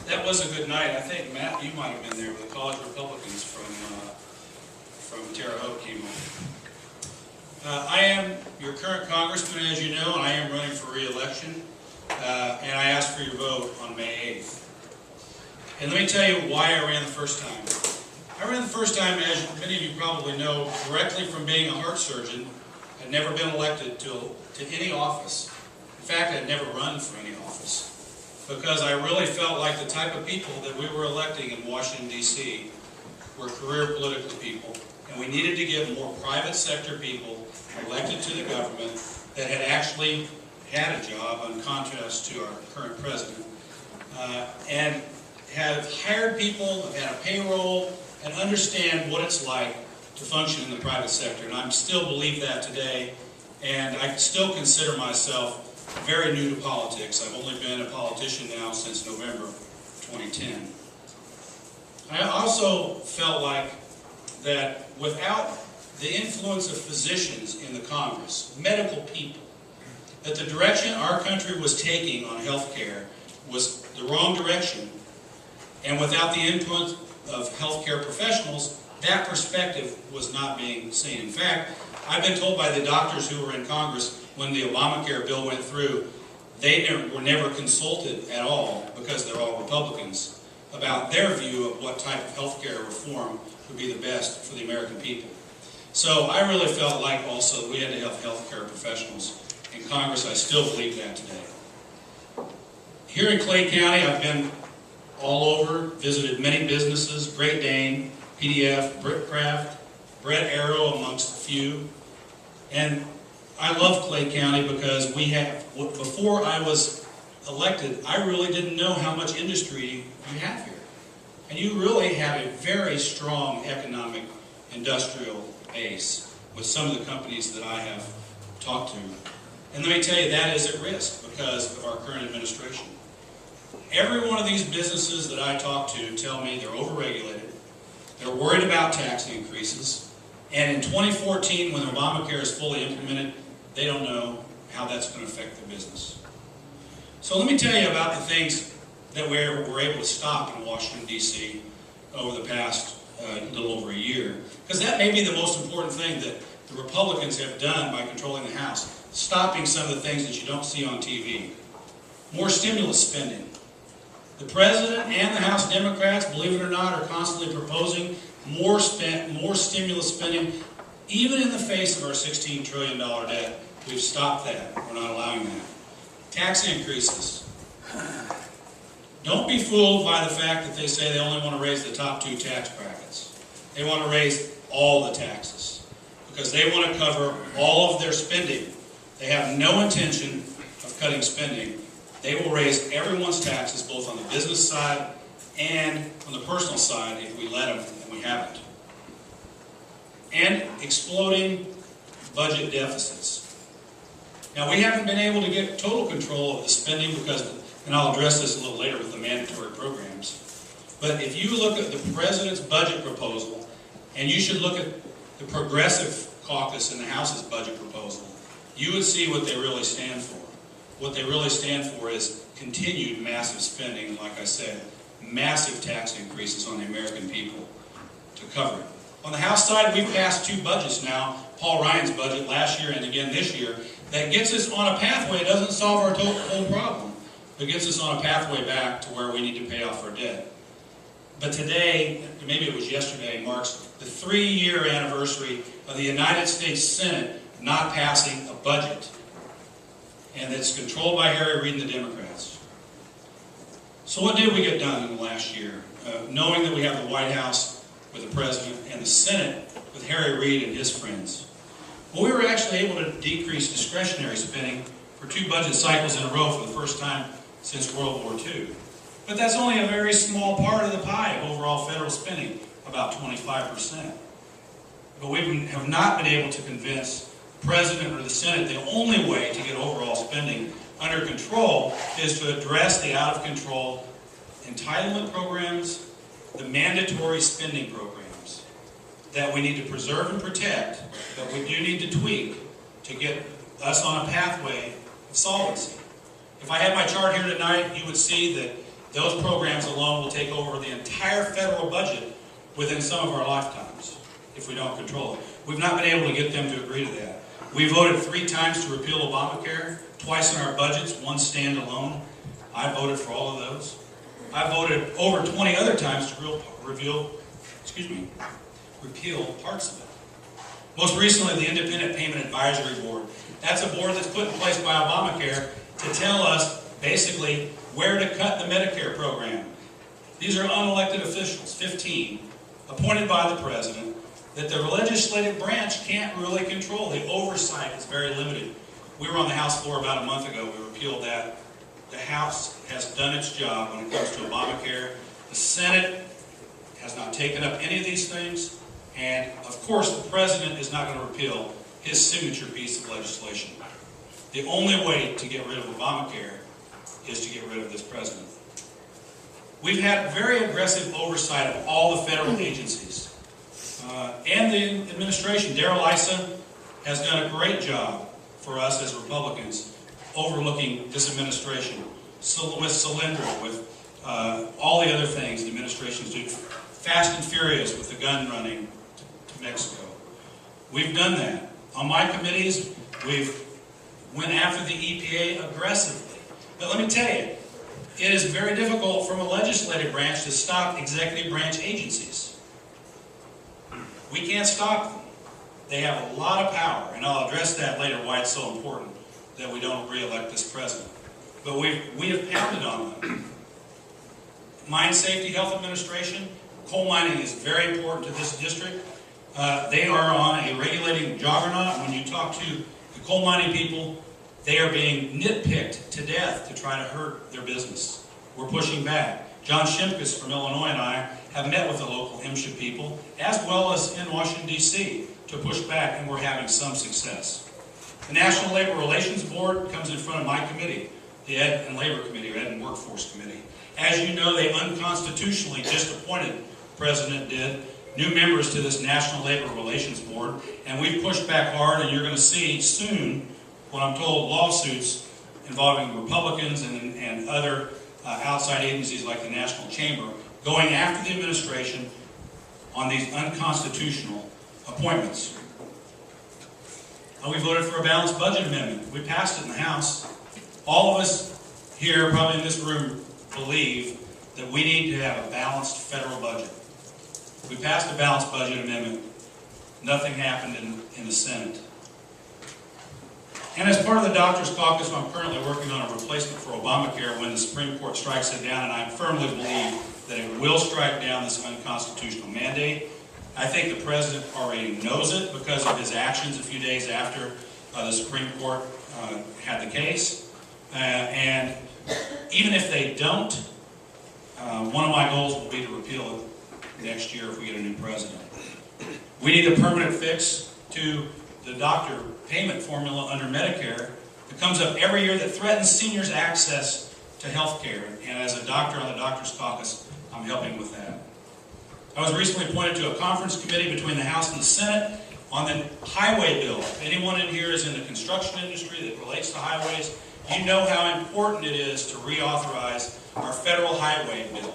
That was a good night. I think, Matt, you might have been there with the college Republicans from Terre Haute came on. I am your current congressman, as you know, and I am running for re-election. And I ask for your vote on May 8th. And let me tell you why I ran the first time. I ran the first time, as many of you probably know, directly from being a heart surgeon. I'd never been elected to any office. In fact, I'd never run for any office. Because I really felt like the type of people that we were electing in Washington, D.C. were career political people. And we needed to get more private sector people elected to the government that had actually had a job, in contrast to our current president, and have hired people, have had a payroll, and understand what it's like to function in the private sector. And I still believe that today, and I still consider myself very new to politics. I've only been a politician now since November 2010. I also felt like that without the influence of physicians in the Congress, medical people, that the direction our country was taking on health care was the wrong direction, and without the input of healthcare professionals, that perspective was not being seen. In fact, I've been told by the doctors who were in Congress when the Obamacare bill went through, they were never consulted at all, because they're all Republicans, about their view of what type of healthcare reform would be the best for the American people. So I really felt like also we had to have healthcare professionals in Congress. I still believe that today. Here in Clay County, I've been all over, visited many businesses, Great Dane, PDF, Brickcraft, Brett Arrow, amongst a few. And I love Clay County because we have, before I was elected, I really didn't know how much industry you have here. And you really have a very strong economic, industrial base with some of the companies that I have talked to. And let me tell you, that is at risk because of our current administration. Every one of these businesses that I talk to tell me they're overregulated, they're worried about tax increases, and in 2014, when Obamacare is fully implemented, they don't know how that's going to affect their business. So let me tell you about the things that we were able to stop in Washington, D.C. over the past little over a year. Because that may be the most important thing that the Republicans have done by controlling the House, stopping some of the things that you don't see on TV. More stimulus spending. The President and the House Democrats, believe it or not, are constantly proposing more stimulus spending, even in the face of our $16 trillion debt. We've stopped that. We're not allowing that. Tax increases. Don't be fooled by the fact that they say they only want to raise the top 2 tax brackets. They want to raise all the taxes because they want to cover all of their spending. They have no intention of cutting spending. They will raise everyone's taxes, both on the business side and on the personal side, if we let them, and we haven't. And exploding budget deficits. Now, we haven't been able to get total control of the spending because, and I'll address this a little later with the mandatory programs, but if you look at the President's budget proposal, and you should look at the Progressive Caucus in the House's budget proposal, you would see what they really stand for. What they really stand for is continued massive spending, like I said, massive tax increases on the American people to cover it. On the House side, we've passed 2 budgets now, Paul Ryan's budget last year and again this year, that gets us on a pathway. It doesn't solve our whole problem, but gets us on a pathway back to where we need to pay off our debt. But today, maybe it was yesterday, marks the 3-year anniversary of the United States Senate not passing a budget. And it's controlled by Harry Reid and the Democrats. So what did we get done in the last year? Knowing that we have the White House with the President and the Senate with Harry Reid and his friends. Well, we were actually able to decrease discretionary spending for 2 budget cycles in a row for the first time since World War II. But that's only a very small part of the pie of overall federal spending, about 25%. But we have not been able to convince the President or the Senate the only way to get overall spending under control is to address the out-of-control entitlement programs, the mandatory spending programs that we need to preserve and protect, but we do need to tweak to get us on a pathway of solvency. If I had my chart here tonight, you would see that Those programs alone will take over the entire federal budget within some of our lifetimes if we don't control it. We've not been able to get them to agree to that. We voted 3 times to repeal Obamacare, twice in our budgets, 1 standalone. I voted for all of those. I voted over 20 other times to repeal parts of it. Most recently, the Independent Payment Advisory Board. That's a board that's put in place by Obamacare to tell us, basically, where to cut the Medicare program. These are unelected officials, 15, appointed by the president, that the legislative branch can't really control. The oversight is very limited. We were on the House floor about a month ago. We repealed that. The House has done its job when it comes to Obamacare. The Senate has not taken up any of these things. And, of course, the president is not going to repeal his signature piece of legislation. The only way to get rid of Obamacare is to get rid of this president. We've had very aggressive oversight of all the federal agencies. And the administration. Darrell Issa has done a great job for us as Republicans overlooking this administration. So with Solyndra, with all the other things the administration's doing. Fast and furious with the gun running to Mexico. We've done that. On my committees, we've went after the EPA aggressively. But let me tell you, it is very difficult from a legislative branch to stop executive branch agencies. We can't stop them. They have a lot of power, and I'll address that later, why it's so important that we don't re-elect this president. But we have pounded on them. Mine Safety Health Administration, coal mining is very important to this district. They are on a regulating juggernaut. When you talk to the coal mining people, they are being nitpicked to death to try to hurt their business. We're pushing back. John Shimkus from Illinois and I have met with the local MSHA people, as well as in Washington, D.C., to push back, and we're having some success. The National Labor Relations Board comes in front of my committee, the Ed and Labor Committee, or Ed and Workforce Committee. As you know, they unconstitutionally just appointed, the President did, new members to this National Labor Relations Board, and we've pushed back hard, and you're going to see soon, what I'm told, lawsuits involving Republicans and other outside agencies like the National Chamber going after the administration on these unconstitutional appointments. We voted for a balanced budget amendment. We passed it in the House. All of us here, probably in this room, believe that we need to have a balanced federal budget. We passed a balanced budget amendment. Nothing happened in the Senate. And as part of the Doctors' Caucus, I'm currently working on a replacement for Obamacare when the Supreme Court strikes it down, and I firmly believe that it will strike down this unconstitutional mandate. I think the President already knows it because of his actions a few days after the Supreme Court had the case. And even if they don't, one of my goals will be to repeal it next year if we get a new president. We need a permanent fix to the doctor payment formula under Medicare that comes up every year that threatens seniors' access to health care. And as a doctor on the Doctors' Caucus, I'm helping with that. I was recently appointed to a conference committee between the House and the Senate on the highway bill. If anyone in here is in the construction industry that relates to highways, you know how important it is to reauthorize our federal highway bill.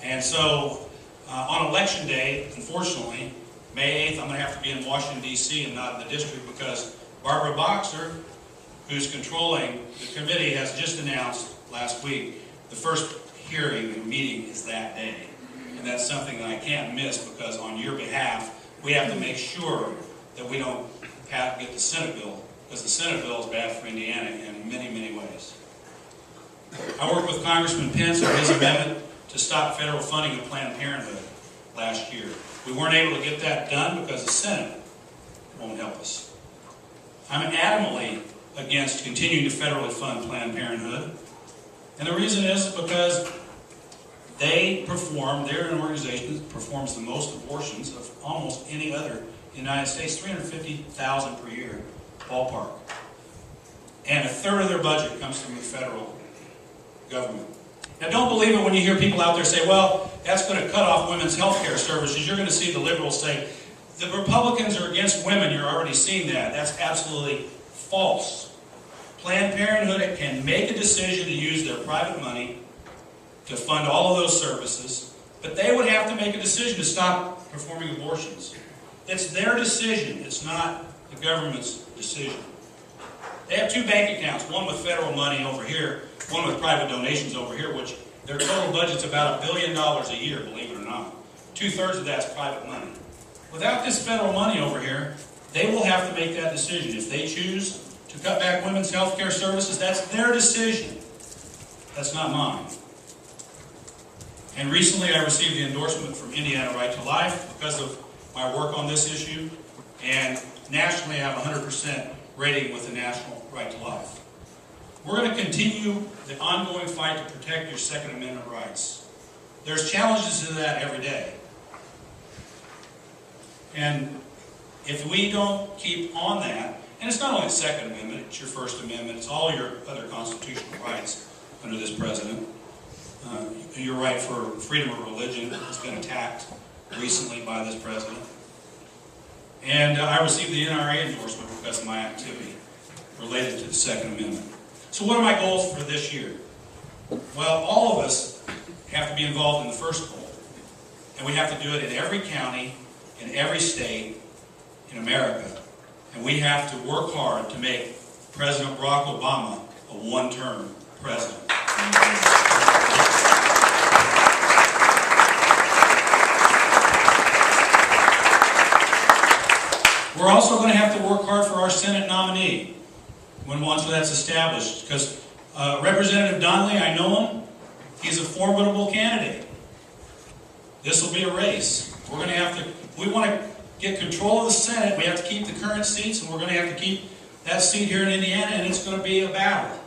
And so, on Election Day, unfortunately, May 8th, I'm going to have to be in Washington, D.C. and not in the district because Barbara Boxer, who's controlling the committee, has just announced last week the first hearing and meeting is that day. And that's something that I can't miss because on your behalf, we have to make sure that we don't get the Senate bill, because the Senate bill is bad for Indiana in many, many ways. I worked with Congressman Pence on his amendment to stop federal funding of Planned Parenthood last year. We weren't able to get that done because the Senate won't help us. I'm adamantly against continuing to federally fund Planned Parenthood. And the reason is because they're an organization that performs the most abortions of almost any other in the United States, 350,000 per year, ballpark. And a third of their budget comes from the federal government. Now don't believe it when you hear people out there say, well, that's going to cut off women's health care services. You're going to see the liberals say, the Republicans are against women. You're already seeing that. That's absolutely false. Planned Parenthood can make a decision to use their private money to fund all of those services, but they would have to make a decision to stop performing abortions. It's their decision. It's not the government's decision. They have two bank accounts, one with federal money over here, one with private donations over here, which their total budget's about $1 billion a year, believe it or not. 2/3 of that's private money. Without this federal money over here, they will have to make that decision. If they choose to cut back women's health care services, that's their decision. That's not mine. And recently I received the endorsement from Indiana Right to Life because of my work on this issue. And nationally I have a 100% rating with the National Right to Life. We're going to continue the ongoing fight to protect your Second Amendment rights. There's challenges to that every day. And if we don't keep on that, and it's not only the Second Amendment, it's your First Amendment, it's all your other constitutional rights under this president. Your right for freedom of religion has been attacked recently by this president. And I received the NRA endorsement because of my activity related to the Second Amendment. So what are my goals for this year? Well, all of us have to be involved in the first goal. And we have to do it in every county, in every state, in America. And we have to work hard to make President Barack Obama a one-term president. We're also going to have to work hard for our Senate nominee once that's established, because Representative Donnelly, I know him, he's a formidable candidate. This will be a race. We're going to have to, we want to get control of the Senate, we have to keep the current seats, and we're going to have to keep that seat here in Indiana, and it's going to be a battle.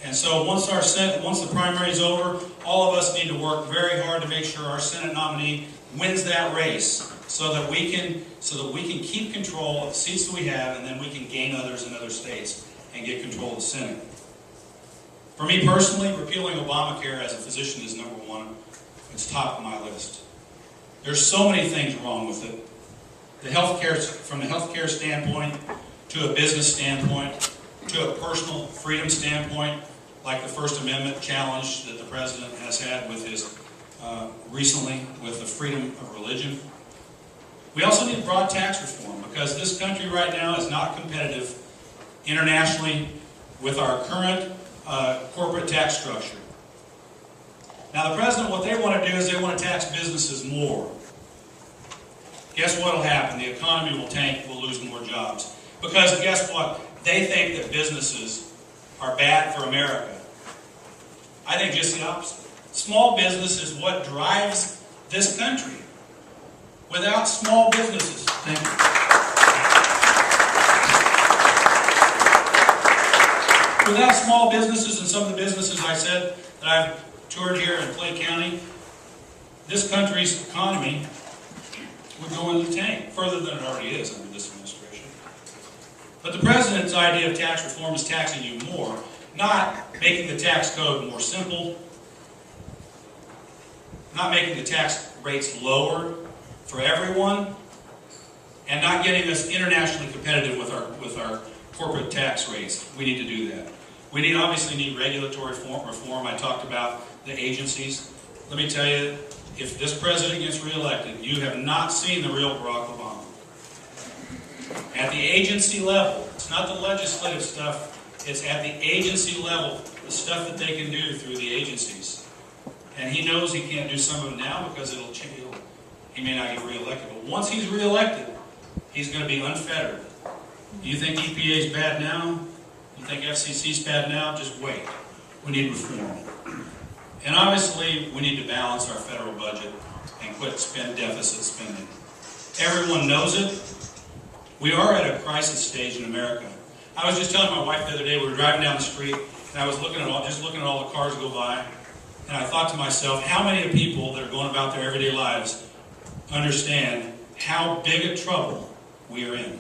And so once the primary is over, all of us need to work very hard to make sure our Senate nominee wins that race, so that we can keep control of the seats that we have, and then we can gain others in other states and get control of the Senate. For me personally, repealing Obamacare as a physician is number one. It's top of my list. There's so many things wrong with it. From the healthcare standpoint, to a business standpoint, to a personal freedom standpoint, like the First Amendment challenge that the president has had with his recently with the freedom of religion. We also need broad tax reform, because this country right now is not competitive internationally with our current corporate tax structure. Now the president, what they want to do is they want to tax businesses more. Guess what will happen? The economy will tank, we'll lose more jobs. Because guess what? They think that businesses are bad for America. I think just the opposite. Small business is what drives this country. Without small businesses, thank you. Without small businesses, and some of the businesses I said that I've toured here in Clay County, this country's economy would go in the tank, further than it already is under this administration. But the president's idea of tax reform is taxing you more, not making the tax code more simple, not making the tax rates lower for everyone, and not getting us internationally competitive with our corporate tax rates. We need to do that. We obviously need regulatory reform. I talked about the agencies. Let me tell you, if this president gets reelected, you have not seen the real Barack Obama. At the agency level, it's not the legislative stuff, it's at the agency level, the stuff that they can do through the agencies. And he knows he can't do some of it now because it'll change. He may not get reelected, but once he's reelected, he's going to be unfettered. You think EPA is bad now? You think FCC is bad now? Just wait. We need reform. And obviously, we need to balance our federal budget and quit deficit spending. Everyone knows it. We are at a crisis stage in America. I was just telling my wife the other day, we were driving down the street, and I was looking at all the cars go by, and I thought to myself, how many people that are going about their everyday lives understand how big a trouble we are in?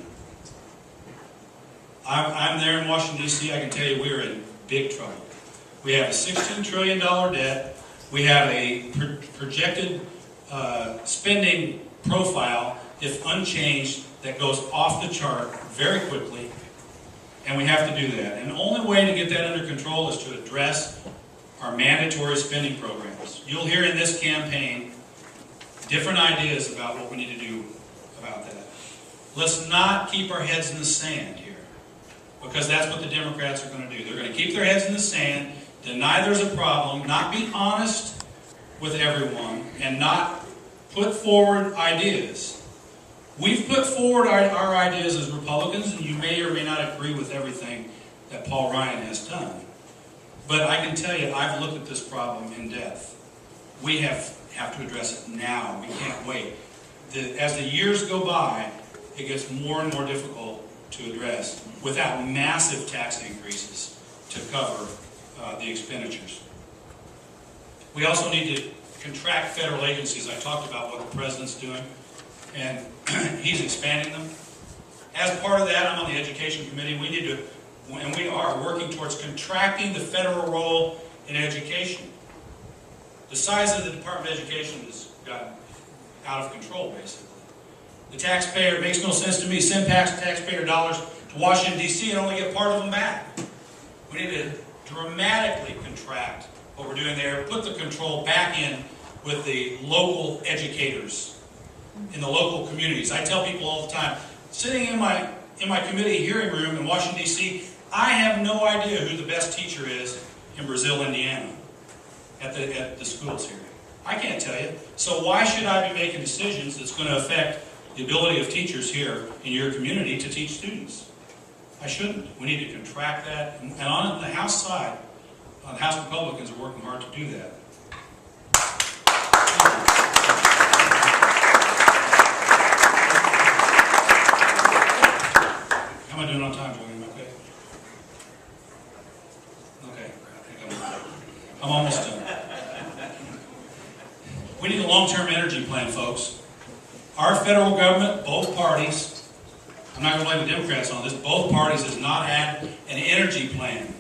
I'm there in Washington, D.C. I can tell you we're in big trouble. We have a $16 trillion debt. We have a projected spending profile, if unchanged, that goes off the chart very quickly. And we have to do that. And the only way to get that under control is to address are mandatory spending programs. You'll hear in this campaign different ideas about what we need to do about that. Let's not keep our heads in the sand here, because that's what the Democrats are going to do. They're going to keep their heads in the sand, deny there's a problem, not be honest with everyone, and not put forward ideas. We've put forward our ideas as Republicans, and you may or may not agree with everything that Paul Ryan has done. But I can tell you, I've looked at this problem in depth. We have to address it now. We can't wait. As the years go by, it gets more and more difficult to address without massive tax increases to cover the expenditures. We also need to contract federal agencies. I talked about what the president's doing, and he's expanding them. As part of that, I'm on the Education Committee. We need to, and we are working towards contracting the federal role in education. The size of the Department of Education has gotten out of control, basically. The taxpayer, it makes no sense to me, send taxpayer dollars to Washington, D.C. and only get part of them back. We need to dramatically contract what we're doing there, put the control back in with the local educators in the local communities. I tell people all the time, sitting in my committee hearing room in Washington, D.C., I have no idea who the best teacher is in Brazil, Indiana, at the schools here. I can't tell you. So why should I be making decisions that's going to affect the ability of teachers here in your community to teach students? I shouldn't. We need to contract that. And on the House side, the House Republicans are working hard to do that. How am I doing on time, Joey? Am I okay? Okay. I think I'm almost done. We need a long-term energy plan, folks. Our federal government, both parties, I'm not going to blame the Democrats on this, both parties has not had an energy plan.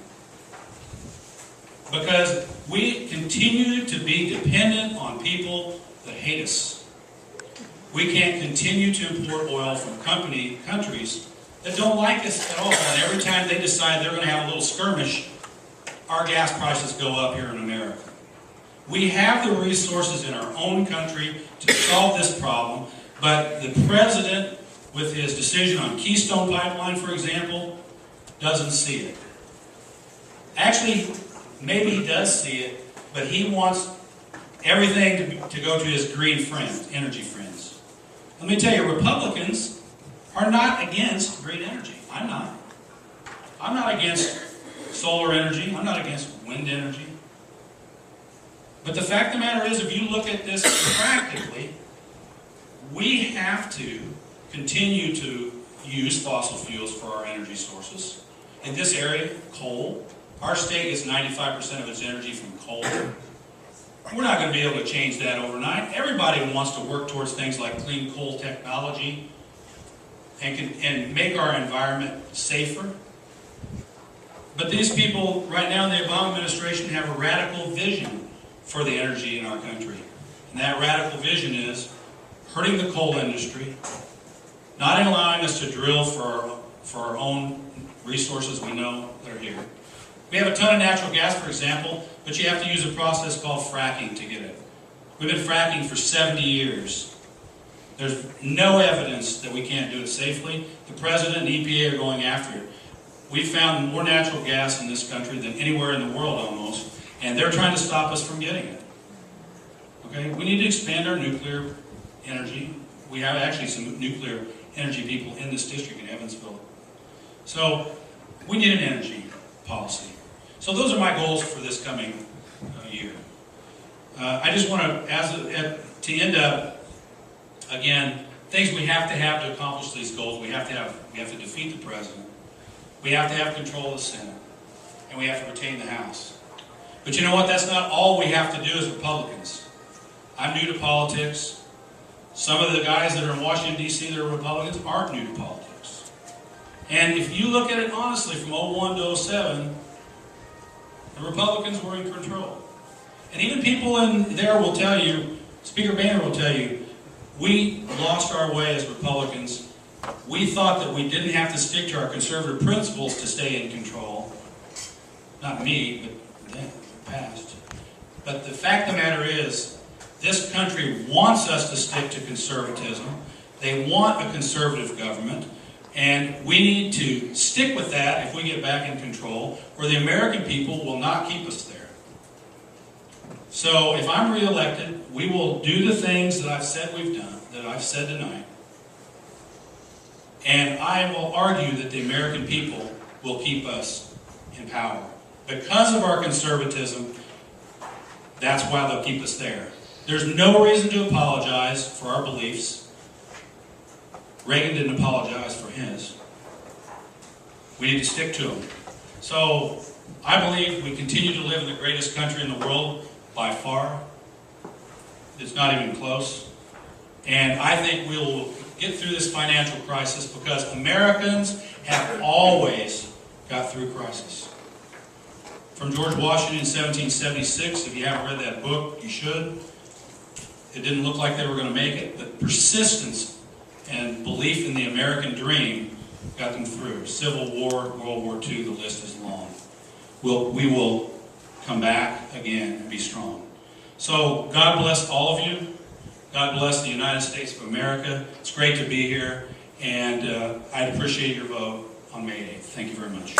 Because we continue to be dependent on people that hate us. We can't continue to import oil from countries that don't like us at all. And every time they decide they're going to have a little skirmish, our gas prices go up here in America. We have the resources in our own country to solve this problem, but the president, with his decision on Keystone Pipeline, for example, doesn't see it. Actually, maybe he does see it, but he wants everything to go to his green friends, energy friends. Let me tell you, Republicans are not against green energy. I'm not. I'm not against solar energy. I'm not against wind energy. But the fact of the matter is, if you look at this practically, we have to continue to use fossil fuels for our energy sources. In this area, coal. Our state gets 95% of its energy from coal. We're not going to be able to change that overnight. Everybody wants to work towards things like clean coal technology and make our environment safer. But these people, right now in the Obama administration, have a radical vision for the energy in our country. And that radical vision is hurting the coal industry, not allowing us to drill for our own resources we know that are here. We have a ton of natural gas, for example, but you have to use a process called fracking to get it. We've been fracking for 70 years. There's no evidence that we can't do it safely. The President and EPA are going after it. We've found more natural gas in this country than anywhere in the world almost, and they're trying to stop us from getting it. Okay? We need to expand our nuclear energy. We have actually some nuclear energy people in this district in Evansville. So we need an energy policy. So those are my goals for this coming year. I just want to end up, again, things we have to accomplish these goals. We have to defeat the president. We have to have control of the Senate. And we have to retain the House. But you know what? That's not all we have to do as Republicans. I'm new to politics. Some of the guys that are in Washington, D.C. that are Republicans aren't new to politics. And if you look at it honestly from 01 to 07, the Republicans were in control. And even people in there will tell you, Speaker Boehner will tell you, we lost our way as Republicans. We thought that we didn't have to stick to our conservative principles to stay in control. Not me, but them, the past. But the fact of the matter is, this country wants us to stick to conservatism. They want a conservative government, and we need to stick with that if we get back in control, or the American people will not keep us there. So if I'm reelected, we will do the things that I've said we've done, that I've said tonight, and I will argue that the American people will keep us in power. Because of our conservatism, that's why they'll keep us there. There's no reason to apologize for our beliefs. Reagan didn't apologize for his. We need to stick to them. So I believe we continue to live in the greatest country in the world by far. It's not even close. And I think we'll get through this financial crisis because Americans have always got through crisis. From George Washington in 1776, if you haven't read that book, you should. It didn't look like they were going to make it, but persistence and belief in the American dream got them through. Civil War, World War II, the list is long. We will come back again and be strong. So God bless all of you. God bless the United States of America. It's great to be here, and I appreciate your vote on May 8th. Thank you very much.